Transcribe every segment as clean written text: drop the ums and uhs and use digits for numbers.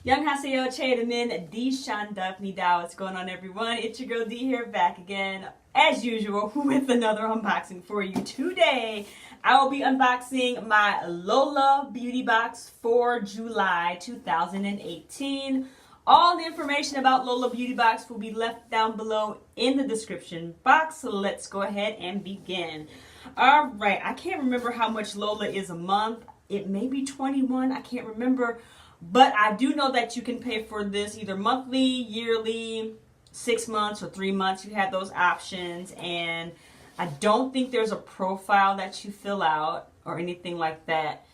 Annyeonghaseyo, Chaedamin, D Shan Daphne Dow. What's going on, everyone? It's your girl D here, back again, as usual, with another unboxing for you. Today, I will be unboxing my Lola beauty box for July 2018. All the information about Lola beauty box will be left down below in the description box. So let's go ahead and begin. All right, I can't remember how much Lola is a month. It may be 21, I can't remember. But I do know that you can pay for this either monthly, yearly, 6 months, or 3 months. You have those options. And I don't think there's a profile that you fill out or anything like that.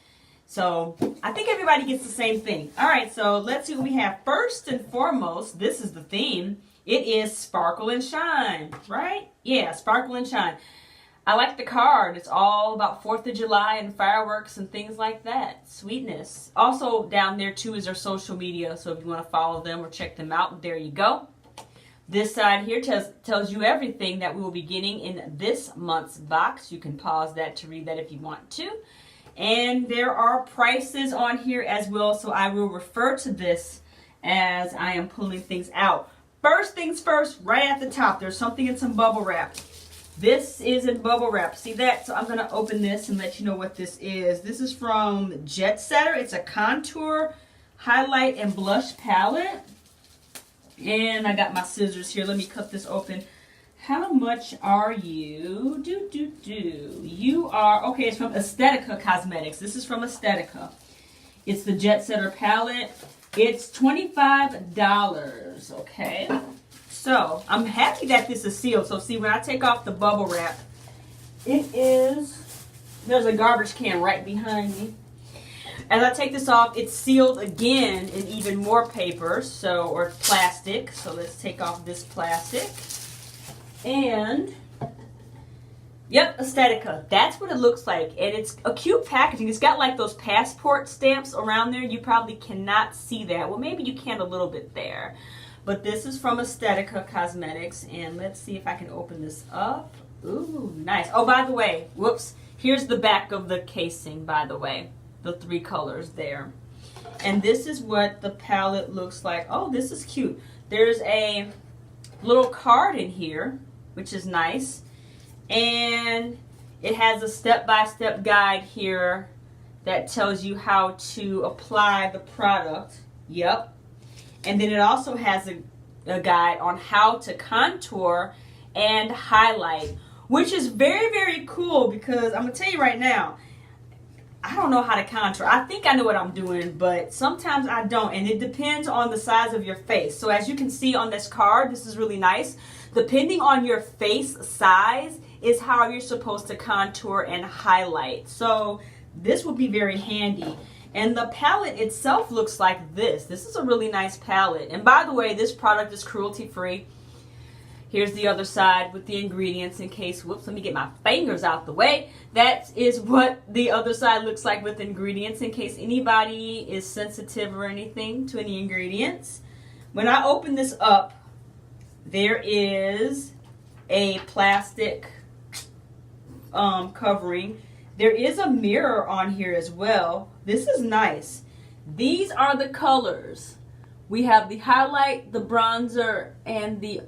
So I think everybody gets the same thing. All right, so let's see what we have. First and foremost, this is the theme. It is Sparkle and Shine, right? Yeah, Sparkle and Shine. I like the card. It's all about 4th of July and fireworks and things like that. Sweetness. Also down there too is their social media. So if you want to follow them or check them out, there you go. This side here tells you everything that we will be getting in this month's box. You can pause that to read that if you want to. And there are prices on here as well. So I will refer to this as I am pulling things out. First things first, right at the top, there's something in some bubble wrap. This is in bubble wrap. See that? So I'm going to open this and let you know what this is. This is from Jet Setter. It's a contour, highlight, and blush palette. And I got my scissors here. Let me cut this open. How much are you? You are, okay, it's from Aesthetica Cosmetics. This is from Aesthetica. It's the Jet Setter palette. It's $25, okay? So, I'm happy that this is sealed. So, see, when I take off the bubble wrap, there's a garbage can right behind me. As I take this off, it's sealed again in even more paper, or plastic. So, let's take off this plastic. And, yep, Aesthetica. That's what it looks like. And it's a cute packaging. It's got like those passport stamps around there. You probably cannot see that. Well, maybe you can a little bit there. But this is from Aesthetica Cosmetics, and let's see if I can open this up. Ooh, nice. Oh, by the way, whoops, here's the back of the casing, by the way. The 3 colors there. And this is what the palette looks like. Oh, this is cute. There's a little card in here, which is nice. And it has a step-by-step guide here that tells you how to apply the product. Yep. And then it also has a guide on how to contour and highlight, which is very, very cool because I'm going to tell you right now, I don't know how to contour. I think I know what I'm doing, but sometimes I don't. And it depends on the size of your face. So as you can see on this card, this is really nice. Depending on your face size is how you're supposed to contour and highlight. So this will be very handy. And the palette itself looks like this. This is a really nice palette. And by the way, this product is cruelty-free. Here's the other side with the ingredients in case, whoops, let me get my fingers out the way. That is what the other side looks like with ingredients in case anybody is sensitive or anything to any ingredients. When I open this up, there is a plastic covering. There is a mirror on here as well. This is nice. These are the colors. We have the highlight, the bronzer, and the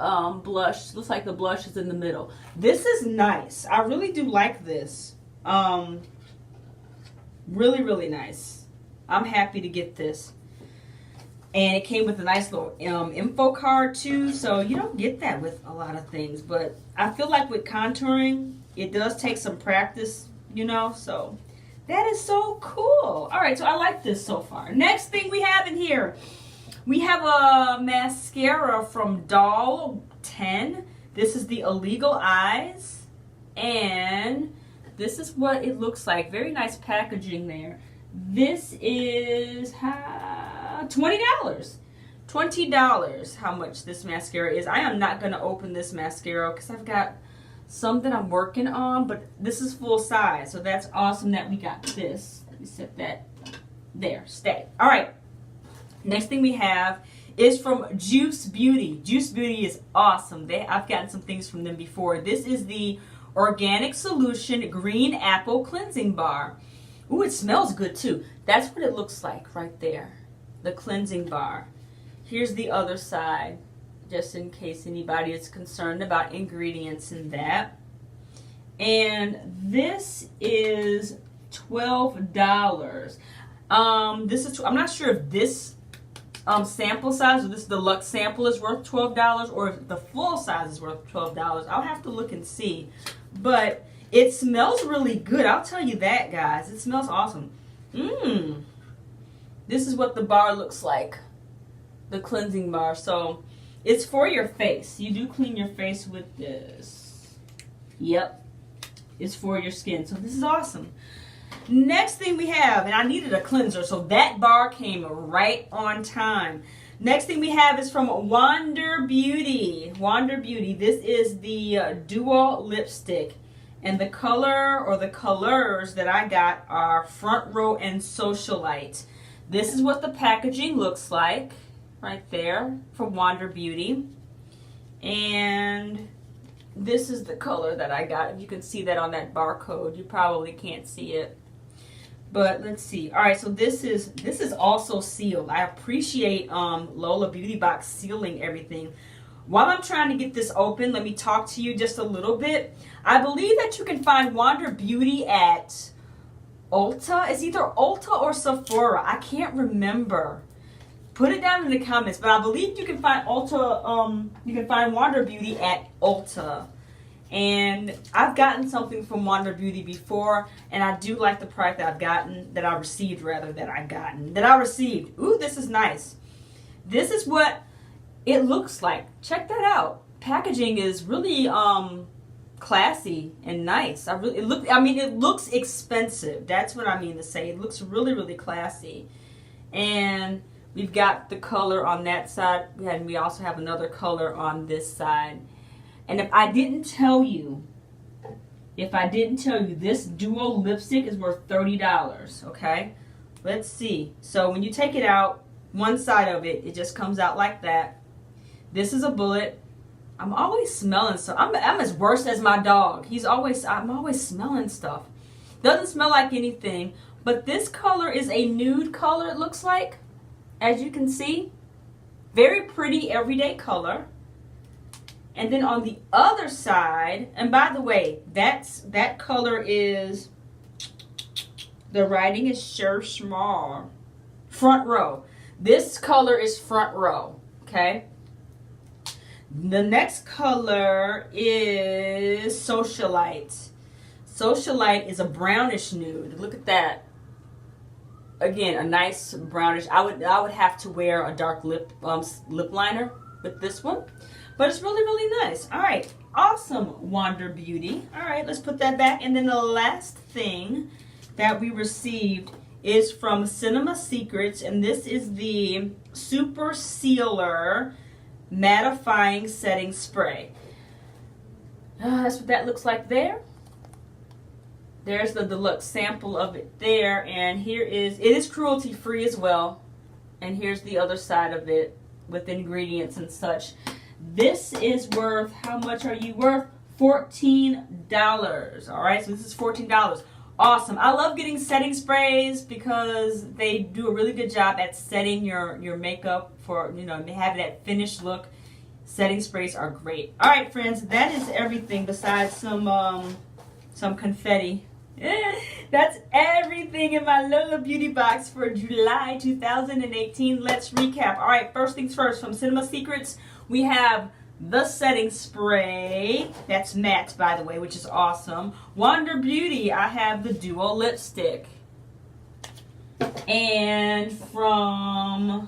blush. Looks like the blush is in the middle. This is nice. I really do like this. Really, really nice. I'm happy to get this. And it came with a nice little info card too. So you don't get that with a lot of things. But I feel like with contouring, it does take some practice, you know, so that is so cool. All right, so I like this so far. Next thing we have in here, we have a mascara from Doll 10. This is the Illegal Eyes, and this is what it looks like. Very nice packaging there. This is $20. $20 how much this mascara is. I am not going to open this mascara because I've got some that I'm working on, but this is full size, so that's awesome that we got this. Let me set that there. Stay. All right. Next thing we have is from Juice Beauty. Juice Beauty is awesome. I've gotten some things from them before. This is the Organic Solution Green Apple Cleansing Bar. Ooh, it smells good too. That's what it looks like right there. the cleansing bar. Here's the other side, just in case anybody is concerned about ingredients in that. And this is $12. I'm not sure if this sample size or this deluxe sample is worth $12 or if the full size is worth $12. I'll have to look and see. But it smells really good. I'll tell you that, guys. It smells awesome. This is what the bar looks like. The cleansing bar. So it's for your face. You do clean your face with this. Yep. It's for your skin. So this is awesome. Next thing we have, and I needed a cleanser, so that bar came right on time. Next thing we have is from Wander Beauty. Wander Beauty. This is the duo lipstick. And the color or the colors that I got are Front Row and Socialite. This is what the packaging looks like right there from Wander Beauty. And this is the color that I got. If you can see that on that barcode, you probably can't see it. But let's see. All right, so this is also sealed. I appreciate Lola Beauty Box sealing everything. While I'm trying to get this open, let me talk to you just a little bit. I believe that you can find Wander Beauty at Ulta. It's either Ulta or Sephora. I can't remember. Put it down in the comments. But I believe you can find Ulta. You can find Wander Beauty at Ulta. And I've gotten something from Wander Beauty before, and I do like the product that I received. Ooh, this is nice. This is what it looks like. Check that out. Packaging is really classy and nice. It looks expensive. That's what I mean to say. It looks really, really classy. And we've got the color on that side, and we also have another color on this side. And if I didn't tell you, this duo lipstick is worth $30, okay? Let's see. So when you take it out, one side of it, it just comes out like that. This is a bullet. I'm always smelling stuff. I'm as worse as my dog. I'm always smelling stuff. Doesn't smell like anything, but this color is a nude color, it looks like. As you can see, very pretty everyday color. And then on the other side, and by the way, that color is, the writing is sure small. Front Row. This color is Front Row, okay? The next color is Socialite. Socialite is a brownish nude. Look at that. Again, a nice brownish. I would have to wear a dark lip liner with this one. But it's really, really nice. All right. Awesome, Wander Beauty. All right, let's put that back. And then the last thing that we received is from Cinema Secrets. And this is the Super Sealer Mattifying Setting Spray. That's what that looks like there. There's the deluxe sample of it there. And it is cruelty free as well. And here's the other side of it with ingredients and such. This is worth, how much are you worth? $14. All right, so this is $14. Awesome. I love getting setting sprays because they do a really good job at setting your makeup for, having that finished look. Setting sprays are great. All right, friends, that is everything besides some confetti. That's everything in my Lola Beauty Box for July 2018. Let's recap. All right, first things first, from Cinema Secrets, we have the setting spray. That's matte, by the way, which is awesome. Wander Beauty, I have the duo lipstick. And from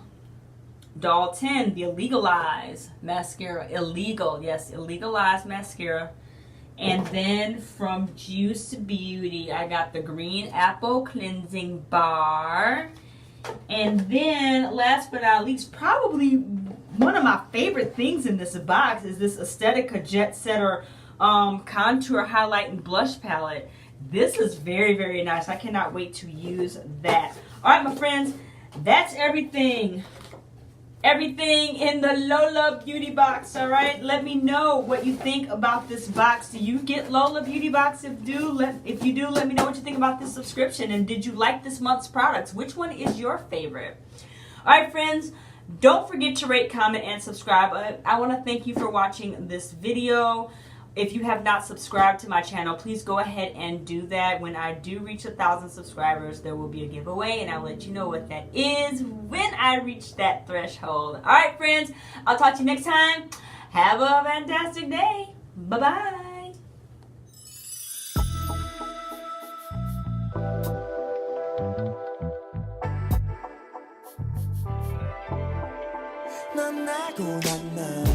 Doll 10, the Illegal Eyes mascara. Illegal, yes, Illegal Eyes mascara. And then from Juice Beauty, I got the Green Apple Cleansing Bar. And then, last but not least, probably one of my favorite things in this box is this Aesthetica Jet Setter Contour Highlight and Blush Palette. This is very, very nice. I cannot wait to use that. All right, my friends, that's everything. Everything in the Lola Beauty Box, all right? Let me know what you think about this box. Do you get Lola Beauty Box? If you do, let me know what you think about this subscription. And did you like this month's products? Which one is your favorite? Alright, friends, don't forget to rate, comment, and subscribe. I want to thank you for watching this video. If you have not subscribed to my channel, please go ahead and do that. When I do reach 1,000 subscribers, there will be a giveaway, and I'll let you know what that is when I reach that threshold. Alright, friends, I'll talk to you next time. Have a fantastic day. Bye-bye. 넌 나고 난 나